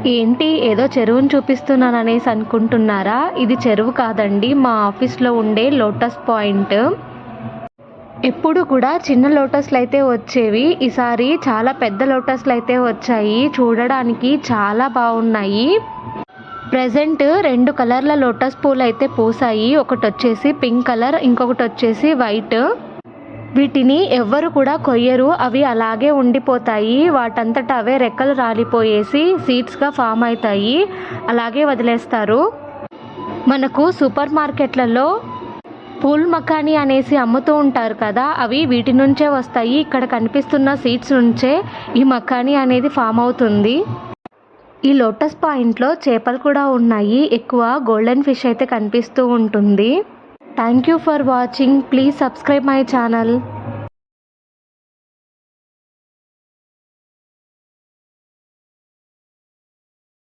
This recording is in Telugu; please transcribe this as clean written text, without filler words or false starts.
ఏంటి ఏదో చెరువుని చూపిస్తున్నాననేసి అనుకుంటున్నారా? ఇది చెరువు కాదండి, మా ఆఫీస్లో ఉండే లోటస్ పాయింట్. ఎప్పుడు కూడా చిన్న లోటస్లు అయితే వచ్చేవి, ఈసారి చాలా పెద్ద లోటస్లు అయితే వచ్చాయి. చూడడానికి చాలా బాగున్నాయి. ప్రజెంట్ 2 కలర్ల లోటస్ పూలు అయితే పూసాయి. ఒకటి వచ్చేసి పింక్ కలర్, ఇంకొకటి వచ్చేసి వైట్. వీటిని ఎవ్వరు కూడా కొయ్యరు, అవి అలాగే ఉండిపోతాయి. వాటంతట అవే రెక్కలు రాలిపోయేసి సీడ్స్గా ఫామ్ అవుతాయి, అలాగే వదిలేస్తారు. మనకు సూపర్ మార్కెట్లలో పూల్ మకానీ అనేసి అమ్ముతూ ఉంటారు కదా, అవి వీటి నుంచే వస్తాయి. ఇక్కడ కనిపిస్తున్న సీడ్స్ నుంచే ఈ మకానీ అనేది ఫామ్ అవుతుంది. ఈ లోటస్ పాయింట్లో చేపలు కూడా ఉన్నాయి. ఎక్కువ గోల్డెన్ ఫిష్ అయితే కనిపిస్తూ ఉంటుంది. Thank you for watching. Please subscribe my channel.